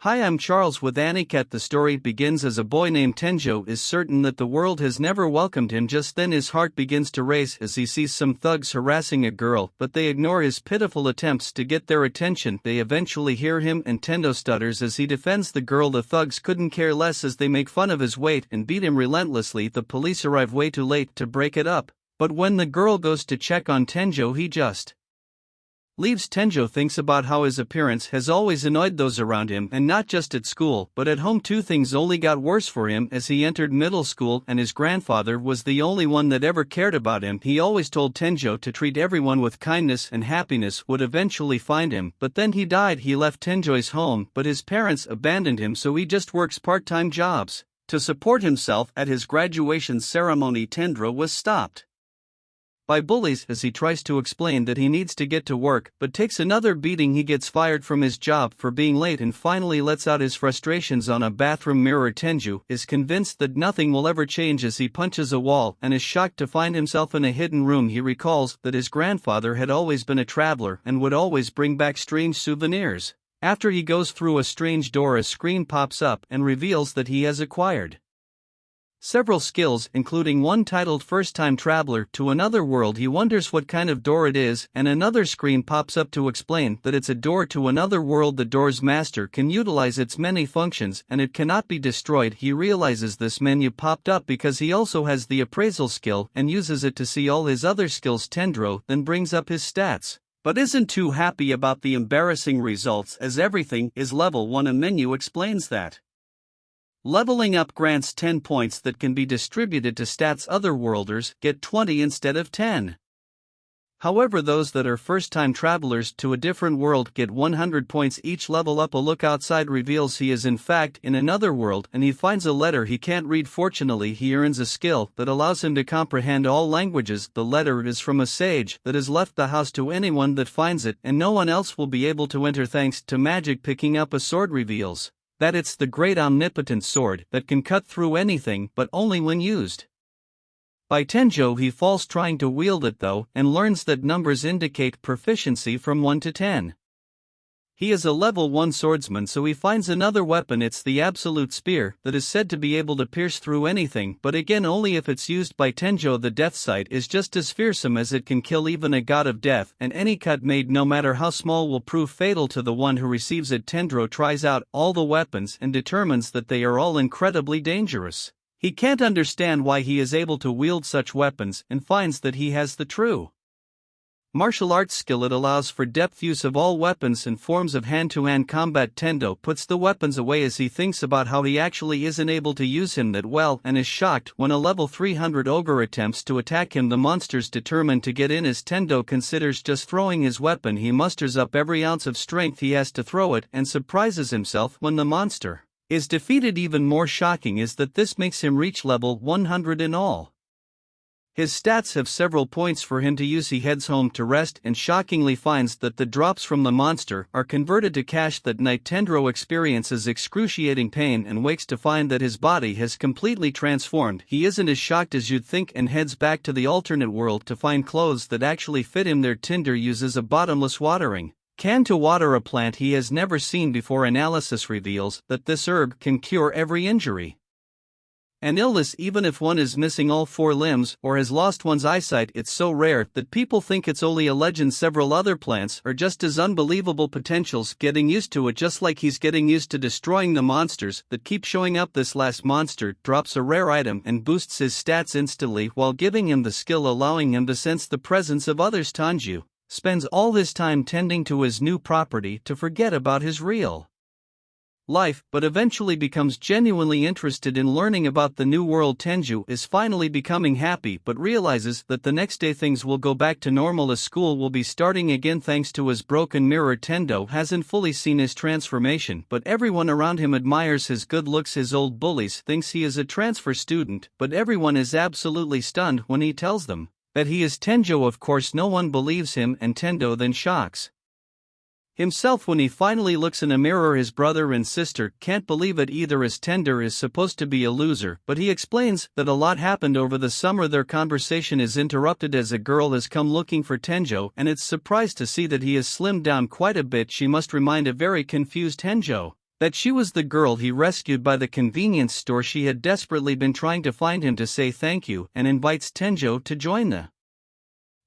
Hi, I'm Charles with Aniket. The story begins as a boy named Tenjo is certain that the world has never welcomed him. Just then his heart begins to race as he sees some thugs harassing a girl, but they ignore his pitiful attempts to get their attention. They eventually hear him and Tendo stutters as he defends the girl. The thugs couldn't care less as they make fun of his weight and beat him relentlessly. The police arrive way too late to break it up, but when the girl goes to check on Tenjo, he just leaves. Tenjo thinks about how his appearance has always annoyed those around him, and not just at school but at home too. Things only got worse for him as he entered middle school, and his grandfather was the only one that ever cared about him. He always told Tenjo to treat everyone with kindness and happiness would eventually find him, but then he died. He left Tenjo's home, but his parents abandoned him, so he just works part-time jobs to support himself. At his graduation ceremony, Tendra was stopped by bullies as he tries to explain that he needs to get to work, but takes another beating. He gets fired from his job for being late and finally lets out his frustrations on a bathroom mirror. Tenju is convinced that nothing will ever change as he punches a wall and is shocked to find himself in a hidden room. He recalls that his grandfather had always been a traveler and would always bring back strange souvenirs. After he goes through a strange door, a screen pops up and reveals that he has acquired several skills, including one titled First Time Traveler to Another World. He wonders what kind of door it is, and another screen pops up to explain that it's a door to another world. The door's master can utilize its many functions and it cannot be destroyed. He realizes this menu popped up because he also has the appraisal skill and uses it to see all his other skills. Tendro then brings up his stats, but isn't too happy about the embarrassing results as everything is level 1. A menu explains that leveling up grants 10 points that can be distributed to stats. Otherworlders get 20 instead of 10. However, those that are first-time travelers to a different world get 100 points each. Level up. A look outside reveals he is in fact in another world, and he finds a letter he can't read. Fortunately, he earns a skill that allows him to comprehend all languages. The letter is from a sage that has left the house to anyone that finds it, and no one else will be able to enter thanks to magic. Picking up a sword reveals that it's the great omnipotent sword that can cut through anything, but only when used by Tenjo. He falls trying to wield it though, and learns that numbers indicate proficiency from 1 to 10. He is a level 1 swordsman, so he finds another weapon. It's the absolute spear that is said to be able to pierce through anything, but again only if it's used by Tenjo. The death sight is just as fearsome as it can kill even a god of death, and any cut made, no matter how small, will prove fatal to the one who receives it. Tendro tries out all the weapons and determines that they are all incredibly dangerous. He can't understand why he is able to wield such weapons and finds that he has the true martial arts skill. It allows for depth use of all weapons and forms of hand-to-hand combat. Tendo puts the weapons away as he thinks about how he actually isn't able to use him that well, and is shocked when a level 300 ogre attempts to attack him. The monster's determined to get in as Tendo considers just throwing his weapon. He musters up every ounce of strength he has to throw it and surprises himself when the monster is defeated. Even more shocking is that this makes him reach level 100 in all. His stats have several points for him to use. He heads home to rest and shockingly finds that the drops from the monster are converted to cash. That night, Tendro experiences excruciating pain and wakes to find that his body has completely transformed. He isn't as shocked as you'd think and heads back to the alternate world to find clothes that actually fit him there. Tinder uses a bottomless watering can to water a plant he has never seen before. Analysis reveals that this herb can cure every injury and illness, even if one is missing all 4 limbs or has lost one's eyesight. It's so rare that people think it's only a legend. Several other plants are just as unbelievable potentials. Getting used to it, just like he's getting used to destroying the monsters that keep showing up. This last monster drops a rare item and boosts his stats instantly while giving him the skill allowing him to sense the presence of others. Tanju spends all his time tending to his new property to forget about his real life, but eventually becomes genuinely interested in learning about the new world. Tenju is finally becoming happy but realizes that the next day things will go back to normal as school will be starting again thanks to his broken mirror. Tendo hasn't fully seen his transformation, but everyone around him admires his good looks. His old bullies thinks he is a transfer student, but everyone is absolutely stunned when he tells them that he is Tenjo. Of course no one believes him, and Tendo then shocks himself when he finally looks in a mirror. His brother and sister can't believe it either, as Tender is supposed to be a loser, but he explains that a lot happened over the summer. Their conversation is interrupted as a girl has come looking for Tenjo and is surprised to see that he has slimmed down quite a bit. She must remind a very confused Tenjo That she was the girl he rescued by the convenience store. She had desperately been trying to find him to say thank you, and invites Tenjo to join the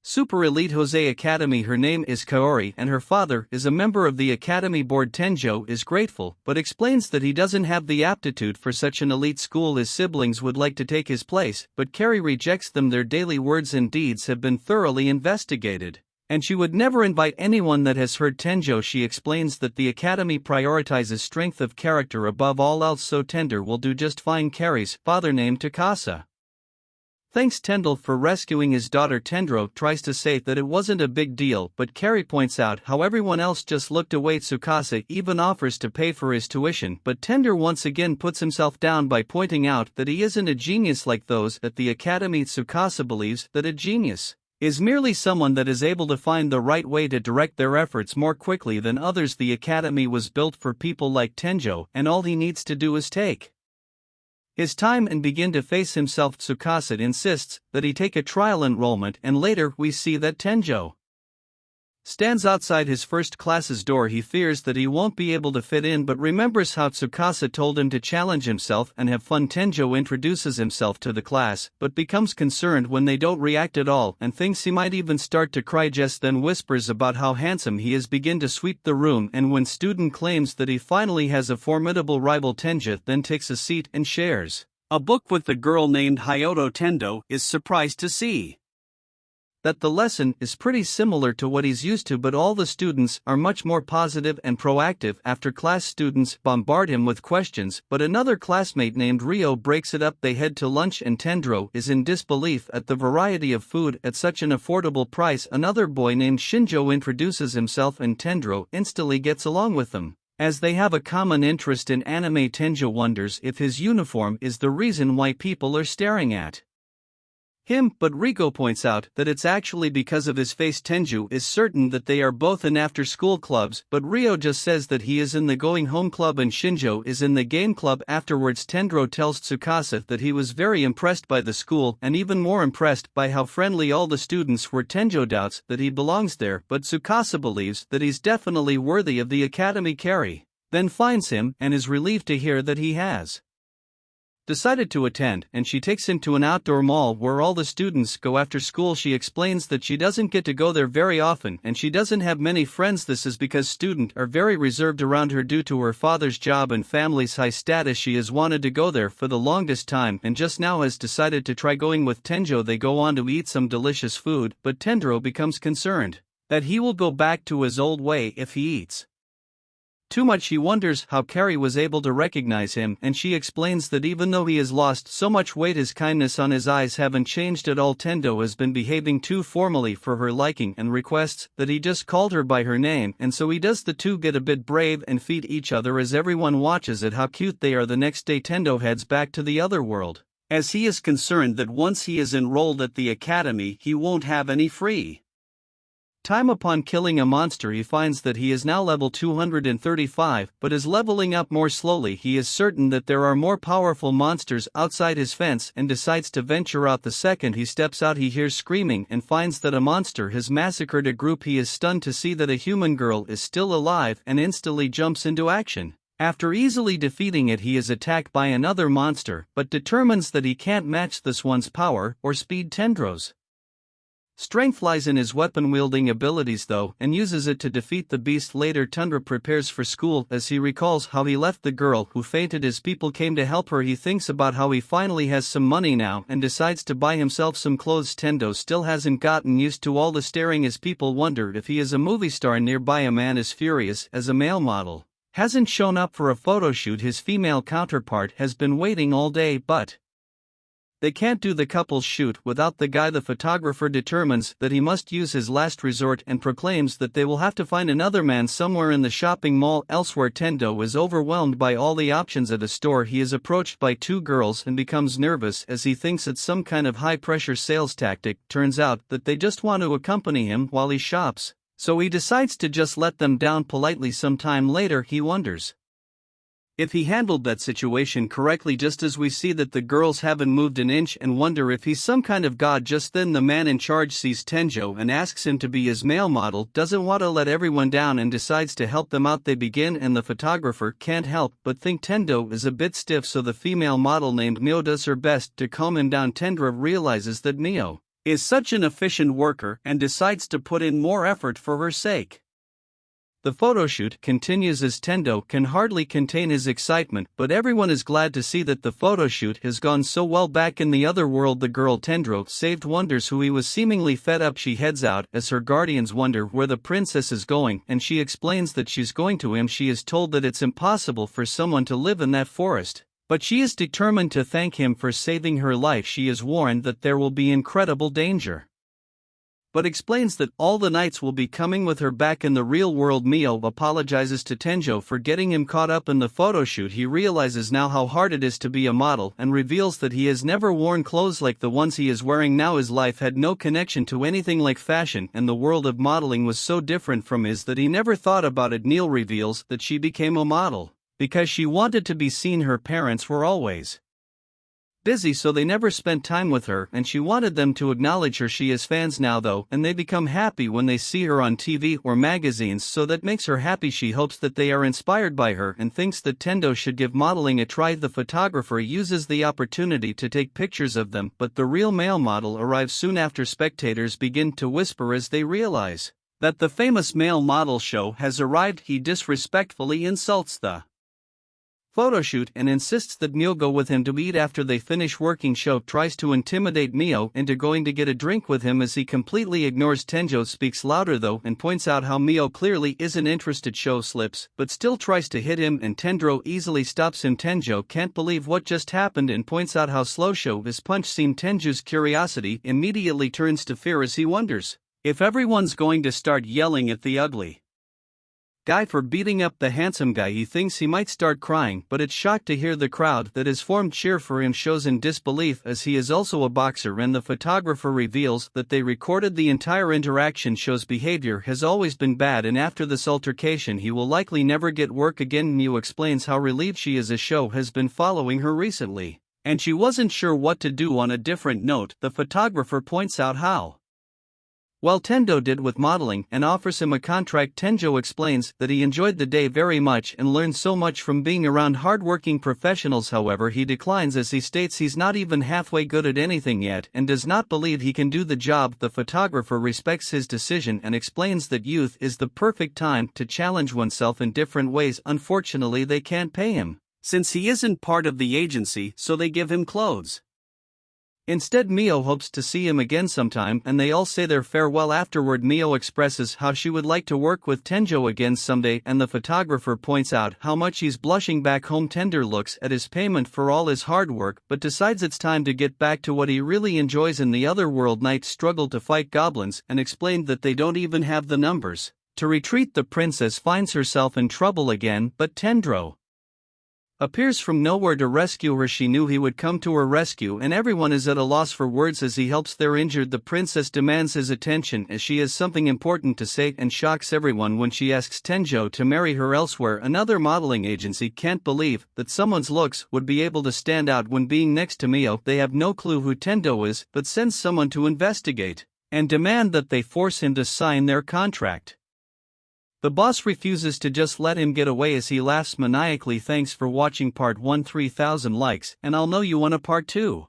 Super Elite Jose Academy. Her name is Kaori and her father is a member of the academy board. Tenjo is grateful, but explains that he doesn't have the aptitude for such an elite school. His siblings would like to take his place, but Kaori rejects them. Their daily words and deeds have been thoroughly investigated, and she would never invite anyone that has hurt Tenjo. She explains that the academy prioritizes strength of character above all else, so Tender will do just fine. Kaori's father, named Takasa, thanks Tendel for rescuing his daughter. Tendro tries to say that it wasn't a big deal, but Kaori points out how everyone else just looked away. Tsukasa even offers to pay for his tuition, but Tender once again puts himself down by pointing out that he isn't a genius like those at the academy. Tsukasa believes that a genius is merely someone that is able to find the right way to direct their efforts more quickly than others. The academy was built for people like Tenjo, and all he needs to do is take his time and begin to face himself. Tsukasa insists that he take a trial enrollment, and later we see that Tenjo stands outside his first class's door. He fears that he won't be able to fit in, but remembers how Tsukasa told him to challenge himself and have fun. Tenjo introduces himself to the class, but becomes concerned when they don't react at all and thinks he might even start to cry. Jess then whispers about how handsome he is, begin to sweep the room, and when student claims that he finally has a formidable rival, Tenjo then takes a seat and shares a book with the girl named Hyoto. Tendo is surprised to see that the lesson is pretty similar to what he's used to, but all the students are much more positive and proactive. After class, students bombard him with questions, but another classmate named Rio breaks it up. They head to lunch and Tendro is in disbelief at the variety of food at such an affordable price. Another boy named Shinjo introduces himself and Tendro instantly gets along with them, as they have a common interest in anime. Tenjo wonders if his uniform is the reason why people are staring at him, but Rico points out that it's actually because of his face. Tenju is certain that they are both in after-school clubs, but Rio just says that he is in the going home club and Shinjo is in the game club. Afterwards, Tendro tells Tsukasa that he was very impressed by the school and even more impressed by how friendly all the students were. Tenjo doubts that he belongs there, but Tsukasa believes that he's definitely worthy of the academy. Kaori then finds him and is relieved to hear that he has decided to attend, and she takes him to an outdoor mall where all the students go after school. She explains that she doesn't get to go there very often and she doesn't have many friends. This is because students are very reserved around her due to her father's job and family's high status. She has wanted to go there for the longest time and just now has decided to try going with Tenjo. They go on to eat some delicious food, but Tendro becomes concerned that he will go back to his old way if he eats too much. He wonders how Kaori was able to recognize him, and she explains that even though he has lost so much weight, his kindness on his eyes haven't changed at all. Tendo has been behaving too formally for her liking and requests that he just called her by her name, and so he does. The two get a bit brave and feed each other as everyone watches at how cute they are. The next day, Tendo heads back to the other world, as he is concerned that once he is enrolled at the academy, he won't have any free time. Upon killing a monster, he finds that he is now level 235, but is leveling up more slowly. He is certain that there are more powerful monsters outside his fence and decides to venture out. The second he steps out, he hears screaming and finds that a monster has massacred a group. He is stunned to see that a human girl is still alive and instantly jumps into action. After easily defeating it, he is attacked by another monster, but determines that he can't match this one's power or speed. Tendro's strength lies in his weapon-wielding abilities though, and uses it to defeat the beast. Later, Tundra prepares for school as he recalls how he left the girl who fainted. His people came to help her. He thinks about how he finally has some money now and decides to buy himself some clothes. Tendo still hasn't gotten used to all the staring. His people wonder if he is a movie star. Nearby, a man is furious as a male model hasn't shown up for a photo shoot. His female counterpart has been waiting all day, but they can't do the couple's shoot without the guy. The photographer determines that he must use his last resort and proclaims that they will have to find another man somewhere in the shopping mall. Elsewhere, Tendo is overwhelmed by all the options at a store. He is approached by two girls and becomes nervous as he thinks it's some kind of high-pressure sales tactic. Turns out that they just want to accompany him while he shops, so he decides to just let them down politely. Sometime later, he wonders If he handled that situation correctly, just as we see that the girls haven't moved an inch and wonder if he's some kind of god. Just then the man in charge sees Tenjo and asks him to be his male model, doesn't want to let everyone down and decides to help them out. They begin and the photographer can't help but think Tendo is a bit stiff, so the female model named Mio does her best to calm him down. Tendra realizes that Mio is such an efficient worker and decides to put in more effort for her sake. The photoshoot continues as Tendo can hardly contain his excitement, but everyone is glad to see that the photoshoot has gone so well. Back in the other world, the girl Tendro saved wonders who he was seemingly fed up. She heads out as her guardians wonder where the princess is going, and she explains that she's going to him. She is told that it's impossible for someone to live in that forest, but she is determined to thank him for saving her life. She is warned that there will be incredible danger, but explains that all the knights will be coming with her. Back in the real world, Mio apologizes to Tenjo for getting him caught up in the photoshoot. He realizes now how hard it is to be a model and reveals that he has never worn clothes like the ones he is wearing now. His life had no connection to anything like fashion, and the world of modeling was so different from his that he never thought about it. Neil reveals that she became a model because she wanted to be seen. Her parents were always busy, so they never spent time with her, and she wanted them to acknowledge her. She has fans now though, and they become happy when they see her on TV or magazines, so that makes her happy. She hopes that they are inspired by her and thinks that Tendo should give modeling a try. The photographer uses the opportunity to take pictures of them, but the real male model arrives soon after. Spectators begin to whisper as they realize that the famous male model show has arrived. He disrespectfully insults the photoshoot and insists that Mio go with him to eat. After they finish working, Sho tries to intimidate Mio into going to get a drink with him as he completely ignores. Tenjo speaks louder though and points out how Mio clearly isn't interested. Sho slips but still tries to hit him, and Tendro easily stops him. Tenjo can't believe what just happened and points out how slow Sho is punch scene. Tenjo's curiosity immediately turns to fear as he wonders if everyone's going to start yelling at the ugly guy for beating up the handsome guy. He thinks he might start crying, but it's shocked to hear the crowd that has formed cheer for him. Shows in disbelief as he is also a boxer, and the photographer reveals that they recorded the entire interaction. Show's behavior has always been bad, and after this altercation he will likely never get work again. Miu explains how relieved she is as Sho has been following her recently, and she wasn't sure what to do. On a different note, the photographer points out how well Tendo did with modeling and offers him a contract. Tenjo explains that he enjoyed the day very much and learned so much from being around hardworking professionals. However, he declines as he states he's not even halfway good at anything yet and does not believe he can do the job. The photographer respects his decision and explains that youth is the perfect time to challenge oneself in different ways. Unfortunately, they can't pay him since he isn't part of the agency, so they give him clothes. Instead, Mio hopes to see him again sometime, and they all say their farewell. Afterward, Mio expresses how she would like to work with Tenjo again someday, and the photographer points out how much he's blushing. Back home, Tender looks at his payment for all his hard work, but decides it's time to get back to what he really enjoys. In the other world, knights struggle to fight goblins and explain that they don't even have the numbers to retreat. The princess finds herself in trouble again, but Tendro appears from nowhere to rescue her. She knew he would come to her rescue, and everyone is at a loss for words as he helps their injured. The princess demands his attention as she has something important to say and shocks everyone when she asks Tenjo to marry her. Elsewhere, another modeling agency can't believe that someone's looks would be able to stand out when being next to Mio. They have no clue who Tendo is, but send someone to investigate and demand that they force him to sign their contract. The boss refuses to just let him get away as he laughs maniacally. Thanks for watching part 1. 3000 likes, and I'll know you want a part 2.